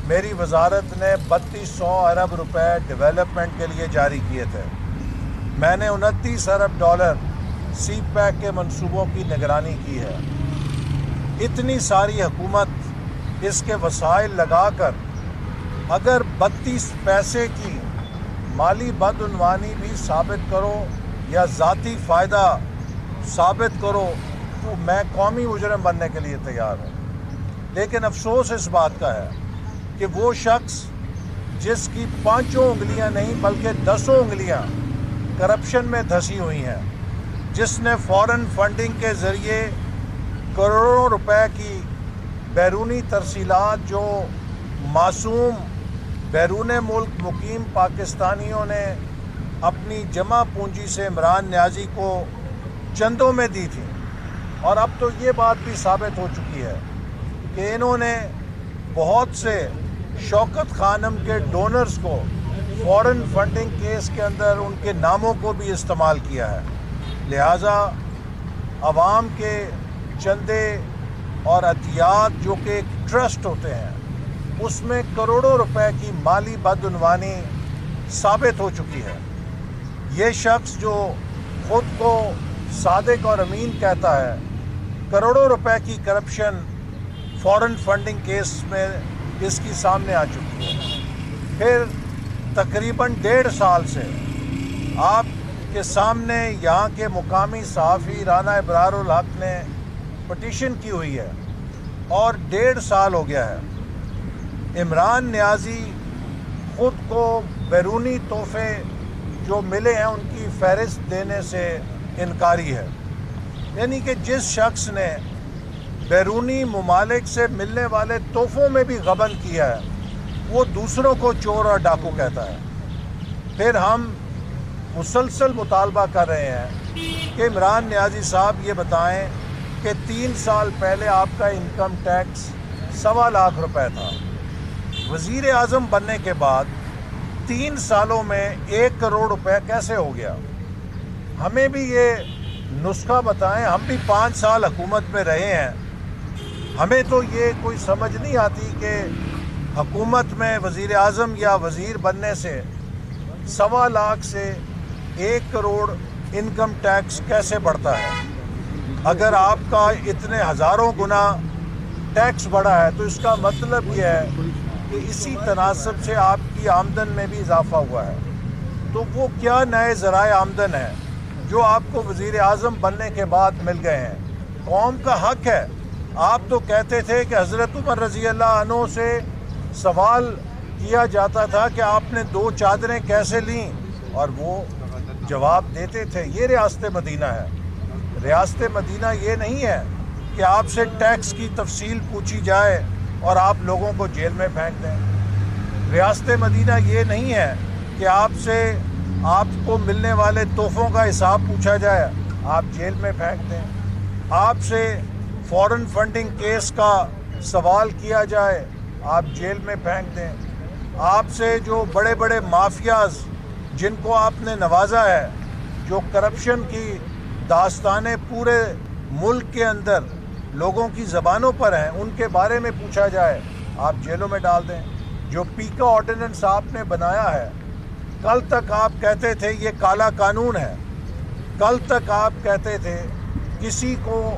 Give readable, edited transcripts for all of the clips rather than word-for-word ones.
میری وزارت نے 3200 ارب روپے ڈیولپمنٹ کے لیے جاری کیے تھے۔ میں نے 29 ارب ڈالر سی پیک کے منصوبوں کی نگرانی کی ہے۔ اتنی ساری حکومت اس کے وسائل لگا کر اگر 32 پیسے کی مالی بدعنوانی بھی ثابت کرو یا ذاتی فائدہ ثابت کرو تو میں قومی مجرم بننے کے لیے تیار ہوں۔ لیکن افسوس اس بات کا ہے کہ وہ شخص جس کی 5 انگلیاں نہیں بلکہ 10 انگلیاں کرپشن میں دھسی ہوئی ہیں، جس نے فورن فنڈنگ کے ذریعے کروڑوں روپے کی بیرونی ترسیلات جو معصوم بیرون ملک مقیم پاکستانیوں نے اپنی جمع پونجی سے عمران نیازی کو چندوں میں دی تھی، اور اب تو یہ بات بھی ثابت ہو چکی ہے کہ انہوں نے بہت سے شوکت خانم کے ڈونرز کو فورن فنڈنگ کیس کے اندر ان کے ناموں کو بھی استعمال کیا ہے۔ لہٰذا عوام کے چندے اور عطیات جو کہ ایک ٹرسٹ ہوتے ہیں، اس میں کروڑوں روپے کی مالی بدعنوانی ثابت ہو چکی ہے۔ یہ شخص جو خود کو صادق اور امین کہتا ہے، کروڑوں روپے کی کرپشن فورن فنڈنگ کیس میں اس کی سامنے آ چکی ہے۔ پھر تقریباً 1.5 سال سے آپ کے سامنے یہاں کے مقامی صحافی رانا ابرار الحق نے پٹیشن کی ہوئی ہے، اور 1.5 سال ہو گیا ہے۔ عمران نیازی خود کو بیرونی تحفے جو ملے ہیں ان کی فہرست دینے سے انکاری ہے، یعنی کہ جس شخص نے بیرونی ممالک سے ملنے والے تحفوں میں بھی غبن کیا ہے، وہ دوسروں کو چور اور ڈاکو کہتا ہے۔ پھر ہم مسلسل مطالبہ کر رہے ہیں کہ عمران نیازی صاحب یہ بتائیں کہ 3 سال پہلے آپ کا انکم ٹیکس 1.25 لاکھ روپے تھا۔ وزیر اعظم بننے کے بعد 3 سالوں میں 1 کروڑ روپے کیسے ہو گیا؟ ہمیں بھی یہ نسخہ بتائیں، ہم بھی 5 سال حکومت میں رہے ہیں۔ ہمیں تو یہ کوئی سمجھ نہیں آتی کہ حکومت میں وزیر اعظم یا وزیر بننے سے 1.25 لاکھ سے 1 کروڑ انکم ٹیکس کیسے بڑھتا ہے؟ اگر آپ کا اتنے ہزاروں گنا ٹیکس بڑھا ہے تو اس کا مطلب یہ ہے کہ اسی تناسب سے آپ کی آمدن میں بھی اضافہ ہوا ہے۔ تو وہ کیا نئے ذرائع آمدن ہیں جو آپ کو وزیر اعظم بننے کے بعد مل گئے ہیں؟ قوم کا حق ہے۔ آپ تو کہتے تھے کہ حضرت عمر رضی اللہ عنہ سے سوال کیا جاتا تھا کہ آپ نے 2 چادریں کیسے لیں، اور وہ جواب دیتے تھے یہ ریاست مدینہ ہے۔ ریاست مدینہ یہ نہیں ہے کہ آپ سے ٹیکس کی تفصیل پوچھی جائے اور آپ لوگوں کو جیل میں پھینک دیں۔ ریاست مدینہ یہ نہیں ہے کہ آپ کو ملنے والے تحفوں کا حساب پوچھا جائے، آپ جیل میں پھینک دیں۔ آپ سے فورن فنڈنگ کیس کا سوال کیا جائے، آپ جیل میں پھینک دیں۔ آپ سے جو بڑے بڑے مافیاز جن کو آپ نے نوازا ہے، جو کرپشن کی داستانیں پورے ملک کے اندر لوگوں کی زبانوں پر ہیں، ان کے بارے میں پوچھا جائے، آپ جیلوں میں ڈال دیں۔ جو پیکا آرڈیننس آپ نے بنایا ہے، کل تک آپ کہتے تھے یہ کالا قانون ہے، کل تک آپ کہتے تھے کسی کو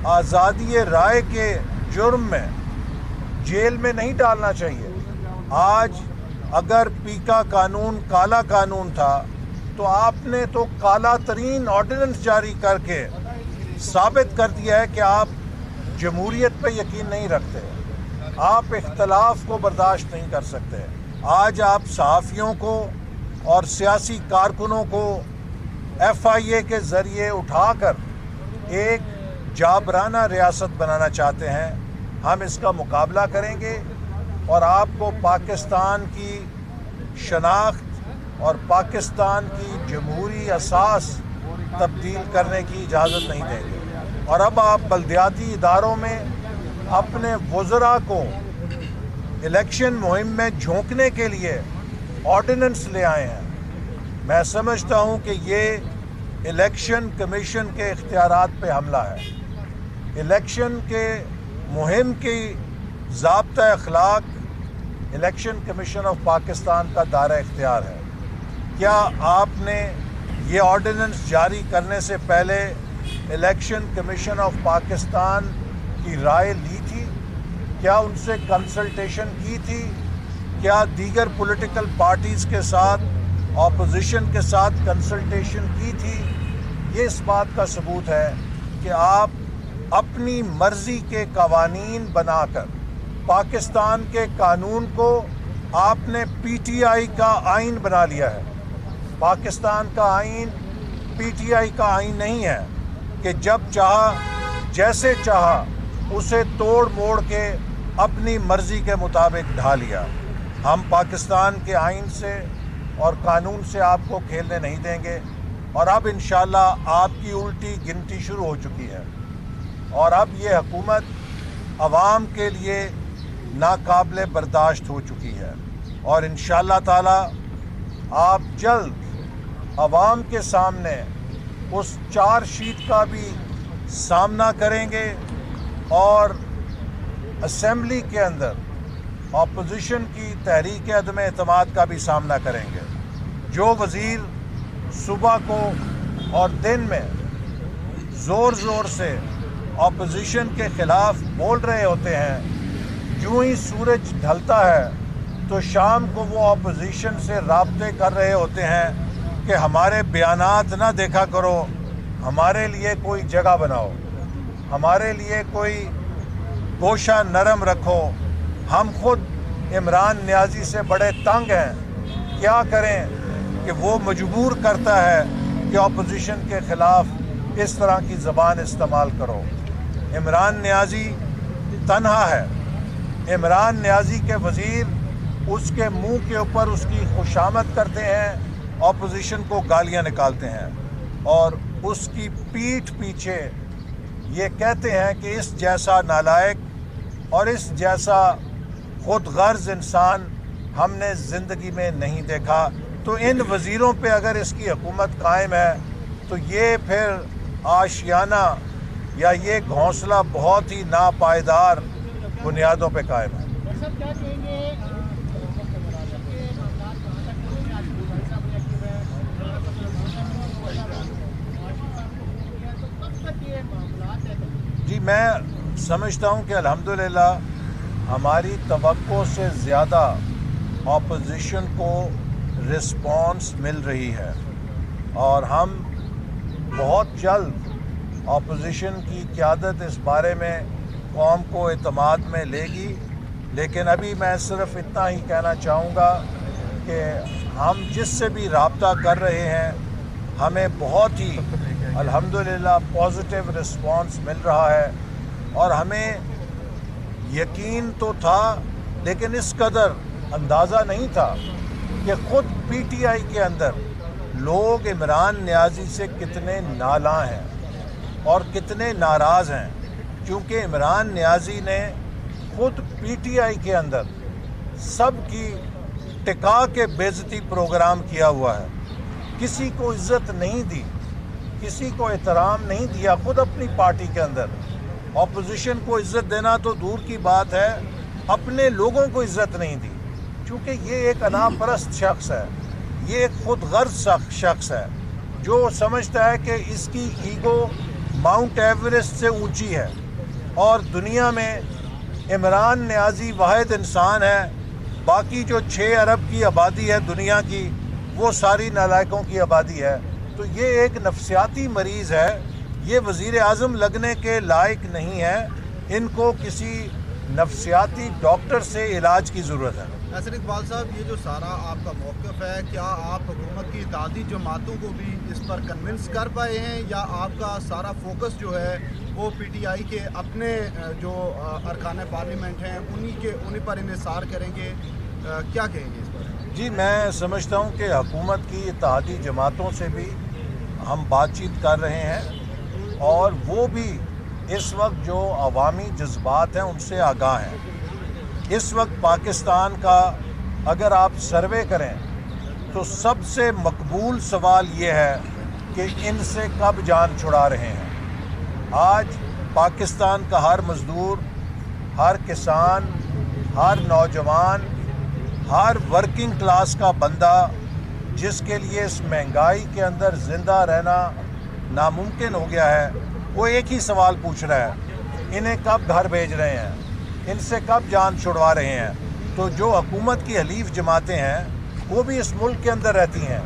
آزادی رائے کے جرم میں جیل میں نہیں ڈالنا چاہیے۔ آج اگر پیکا قانون کالا قانون تھا تو آپ نے تو کالا ترین آرڈیننس جاری کر کے ثابت کر دیا ہے کہ آپ جمہوریت پہ یقین نہیں رکھتے، آپ اختلاف کو برداشت نہیں کر سکتے۔ آج آپ صحافیوں کو اور سیاسی کارکنوں کو FIA کے ذریعے اٹھا کر ایک جابرانہ ریاست بنانا چاہتے ہیں۔ ہم اس کا مقابلہ کریں گے اور آپ کو پاکستان کی شناخت اور پاکستان کی جمہوری اساس تبدیل کرنے کی اجازت نہیں دیں گے۔ اور اب آپ بلدیاتی اداروں میں اپنے وزراء کو الیکشن مہم میں جھونکنے کے لیے آرڈیننس لے آئے ہیں۔ میں سمجھتا ہوں کہ یہ الیکشن کمیشن کے اختیارات پہ حملہ ہے۔ الیکشن کے مہم کی ضابطۂ اخلاق الیکشن کمیشن آف پاکستان کا دائرہ اختیار ہے۔ کیا آپ نے یہ آرڈیننس جاری کرنے سے پہلے الیکشن کمیشن آف پاکستان کی رائے لی تھی؟ کیا ان سے کنسلٹیشن کی تھی؟ کیا دیگر پولیٹیکل پارٹیز کے ساتھ، اپوزیشن کے ساتھ کنسلٹیشن کی تھی؟ یہ اس بات کا ثبوت ہے کہ آپ اپنی مرضی کے قوانین بنا کر پاکستان کے قانون کو آپ نے پی ٹی آئی کا آئین بنا لیا ہے۔ پاکستان کا آئین پی ٹی آئی کا آئین نہیں ہے کہ جب چاہا جیسے چاہا اسے توڑ موڑ کے اپنی مرضی کے مطابق ڈھا لیا۔ ہم پاکستان کے آئین سے اور قانون سے آپ کو کھیلنے نہیں دیں گے، اور اب انشاءاللہ آپ کی الٹی گنتی شروع ہو چکی ہے، اور اب یہ حکومت عوام کے لیے ناقابل برداشت ہو چکی ہے، اور انشاءاللہ تعالی آپ جلد عوام کے سامنے اس چارج شیٹ کا بھی سامنا کریں گے، اور اسمبلی کے اندر اپوزیشن کی تحریک عدم اعتماد کا بھی سامنا کریں گے۔ جو وزیر صبح کو اور دن میں زور زور سے اپوزیشن کے خلاف بول رہے ہوتے ہیں، جو ہی سورج ڈھلتا ہے تو شام کو وہ اپوزیشن سے رابطے کر رہے ہوتے ہیں کہ ہمارے بیانات نہ دیکھا کرو، ہمارے لیے کوئی جگہ بناؤ، ہمارے لیے کوئی گوشہ نرم رکھو۔ ہم خود عمران نیازی سے بڑے تنگ ہیں، کیا کریں کہ وہ مجبور کرتا ہے کہ اپوزیشن کے خلاف اس طرح کی زبان استعمال کرو۔ عمران نیازی تنہا ہے، عمران نیازی کے وزیر اس کے منہ کے اوپر اس کی خوشامد کرتے ہیں، اپوزیشن کو گالیاں نکالتے ہیں، اور اس کی پیٹھ پیچھے یہ کہتے ہیں کہ اس جیسا نالائق اور اس جیسا خود غرض انسان ہم نے زندگی میں نہیں دیکھا۔ تو ان وزیروں پہ اگر اس کی حکومت قائم ہے تو یہ پھر آشیانہ یا یہ گھونسلہ بہت ہی ناپائیدار بنیادوں پہ قائم ہے۔ جی میں سمجھتا ہوں کہ الحمدللہ ہماری توقع سے زیادہ اپوزیشن کو رسپانس مل رہی ہے، اور ہم بہت جلد اپوزیشن کی قیادت اس بارے میں قوم کو اعتماد میں لے گی۔ لیکن ابھی میں صرف اتنا ہی کہنا چاہوں گا کہ ہم جس سے بھی رابطہ کر رہے ہیں ہمیں بہت ہی الحمدللہ پازیٹیو رسپانس مل رہا ہے، اور ہمیں یقین تو تھا لیکن اس قدر اندازہ نہیں تھا کہ خود پی ٹی آئی کے اندر لوگ عمران نیازی سے کتنے نالاں ہیں اور کتنے ناراض ہیں، کیونکہ عمران نیازی نے خود پی ٹی آئی کے اندر سب کی ٹکا کے بے عزتی پروگرام کیا ہوا ہے، کسی کو عزت نہیں دی، کسی کو احترام نہیں دیا خود اپنی پارٹی کے اندر۔ اپوزیشن کو عزت دینا تو دور کی بات ہے، اپنے لوگوں کو عزت نہیں دی، چونکہ یہ ایک انا پرست شخص ہے، یہ ایک خود غرض شخص ہے جو سمجھتا ہے کہ اس کی ایگو ماؤنٹ ایوریسٹ سے اونچی ہے، اور دنیا میں عمران نیازی واحد انسان ہے، باقی جو 6 ارب کی آبادی ہے دنیا کی وہ ساری نالائقوں کی آبادی ہے۔ تو یہ ایک نفسیاتی مریض ہے، یہ وزیر اعظم لگنے کے لائق نہیں ہے، ان کو کسی نفسیاتی ڈاکٹر سے علاج کی ضرورت ہے۔ ناصر اقبال صاحب، یہ جو سارا آپ کا موقف ہے، کیا آپ حکومت کی اتحادی جماعتوں کو بھی اس پر کنونس کر پائے ہیں، یا آپ کا سارا فوکس جو ہے وہ پی ٹی آئی کے اپنے جو ارکان پارلیمنٹ ہیں انہی پر انحصار کریں گے؟ کیا کہیں گے اس پر؟ جی میں سمجھتا ہوں کہ حکومت کی اتحادی جماعتوں سے بھی ہم بات چیت کر رہے ہیں، اور وہ بھی اس وقت جو عوامی جذبات ہیں ان سے آگاہ ہیں۔ اس وقت پاکستان کا اگر آپ سروے کریں تو سب سے مقبول سوال یہ ہے کہ ان سے کب جان چھڑا رہے ہیں۔ آج پاکستان کا ہر مزدور، ہر کسان، ہر نوجوان ہر ورکنگ کلاس کا بندہ جس کے لیے اس مہنگائی کے اندر زندہ رہنا ناممکن ہو گیا ہے، وہ ایک ہی سوال پوچھ رہا ہے، انہیں کب گھر بھیج رہے ہیں، ان سے کب جان چھڑوا رہے ہیں۔ تو جو حکومت کی حلیف جماعتیں ہیں وہ بھی اس ملک کے اندر رہتی ہیں،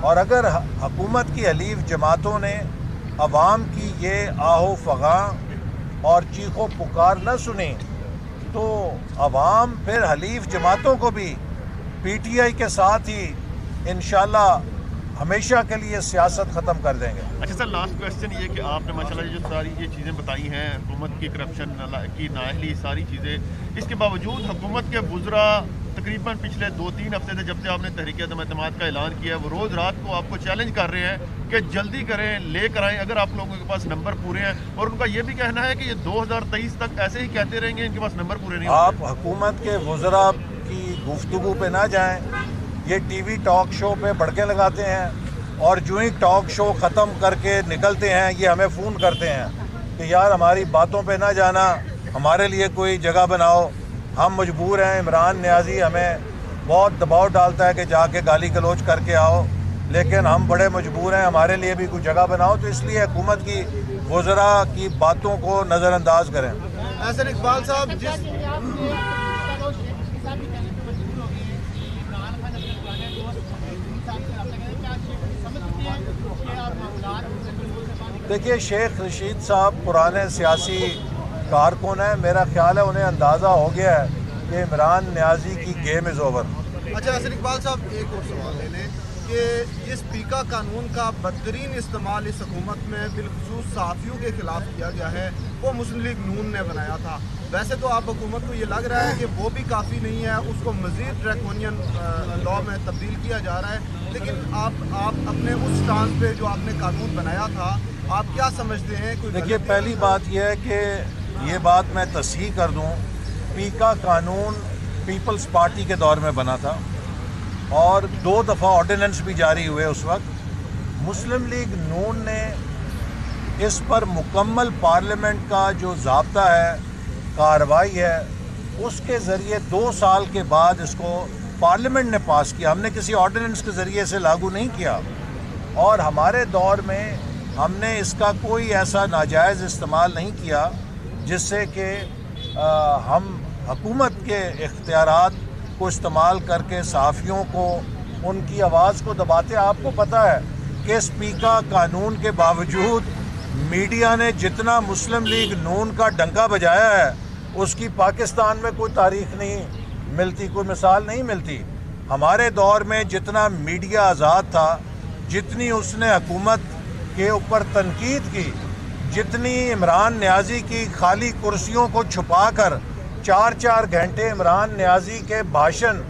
اور اگر حکومت کی حلیف جماعتوں نے عوام کی یہ آہ و فغاں اور چیخ و پکار نہ سنی تو عوام پھر حلیف جماعتوں کو بھی پی ٹی آئی کے ساتھ ہی انشاءاللہ ہمیشہ کے لیے سیاست ختم کر دیں گے۔ اچھا سر، لاسٹ کویسچن یہ کہ آپ نے ماشاءاللہ جو ساری یہ چیزیں بتائی ہیں، حکومت کی کرپشن کی نااہلی، ساری چیزیں، اس کے باوجود حکومت کے وزراء تقریباً پچھلے 2-3 ہفتے سے جب سے آپ نے تحریک عدم اعتماد کا اعلان کیا ہے، وہ روز رات کو آپ کو چیلنج کر رہے ہیں کہ جلدی کریں، لے کر آئیں اگر آپ لوگوں کے پاس نمبر پورے ہیں، اور ان کا یہ بھی کہنا ہے کہ یہ 2023 تک ایسے ہی کہتے رہیں گے، ان کے پاس نمبر پورے نہیں ہوتے۔ آپ حکومت کے وزراء کی گفتگو پہ نہ جائیں، یہ ٹی وی ٹاک شو پہ بڑکے لگاتے ہیں، اور جو ہی ٹاک شو ختم کر کے نکلتے ہیں یہ ہمیں فون کرتے ہیں کہ یار ہماری باتوں پہ نہ جانا، ہمارے لیے کوئی جگہ بناؤ، ہم مجبور ہیں۔ عمران نیازی ہمیں بہت دباؤ ڈالتا ہے کہ جا کے گالی گلوچ کر کے آؤ، لیکن ہم بڑے مجبور ہیں، ہمارے لیے بھی کوئی جگہ بناؤ۔ تو اس لیے حکومت کی وزراء کی باتوں کو نظر انداز کریں۔ احسن اقبال صاحب، جس دیکھیے، شیخ رشید صاحب پرانے سیاسی کارکن ہیں، میرا خیال ہے انہیں اندازہ ہو گیا ہے کہ عمران نیازی کی گیم از اوور۔ اچھا احسن اقبال صاحب، ایک اور سوال لے لیں کہ جس پیکا قانون کا بدترین استعمال اس حکومت میں بالخصوص صحافیوں کے خلاف کیا گیا ہے، وہ مسلم لیگ نون نے بنایا تھا۔ ویسے تو آپ حکومت کو یہ لگ رہا ہے کہ وہ بھی کافی نہیں ہے، اس کو مزید ڈریکونین لا میں تبدیل کیا جا رہا ہے، لیکن آپ اپنے اس سٹانس پہ جو آپ نے قانون بنایا تھا، آپ کیا سمجھتے ہیں؟ دیکھیے، پہلی بات یہ ہے کہ یہ بات میں تصحیح کر دوں، پیکا قانون پیپلز پارٹی کے دور میں بنا تھا اور 2 دفعہ آرڈیننس بھی جاری ہوئے اس وقت۔ مسلم لیگ نون نے اس پر مکمل پارلیمنٹ کا جو ضابطہ ہے، کارروائی ہے، اس کے ذریعے 2 سال کے بعد اس کو پارلیمنٹ نے پاس کیا، ہم نے کسی آرڈیننس کے ذریعے سے لاگو نہیں کیا، اور ہمارے دور میں ہم نے اس کا کوئی ایسا ناجائز استعمال نہیں کیا جس سے کہ ہم حکومت کے اختیارات کو استعمال کر کے صحافیوں کو ان کی آواز کو دباتے۔ آپ کو پتہ ہے کہ اس پیکا قانون کے باوجود میڈیا نے جتنا مسلم لیگ نون کا ڈنکا بجایا ہے اس کی پاکستان میں کوئی تاریخ نہیں ملتی، کوئی مثال نہیں ملتی۔ ہمارے دور میں جتنا میڈیا آزاد تھا، جتنی اس نے حکومت کے اوپر تنقید کی، جتنی عمران نیازی کی خالی کرسیوں کو چھپا کر 4 گھنٹے عمران نیازی کے بھاشن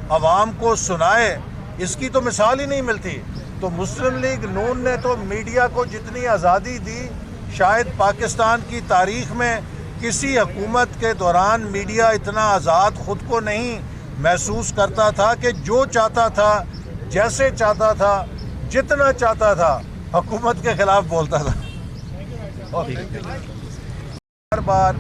عوام کو سنائے، اس کی تو مثال ہی نہیں ملتی۔ تو مسلم لیگ نون نے تو میڈیا کو جتنی آزادی دی، شاید پاکستان کی تاریخ میں کسی حکومت کے دوران میڈیا اتنا آزاد خود کو نہیں محسوس کرتا تھا کہ جو چاہتا تھا، جیسے چاہتا تھا، جتنا چاہتا تھا حکومت کے خلاف بولتا تھا۔ ہر بار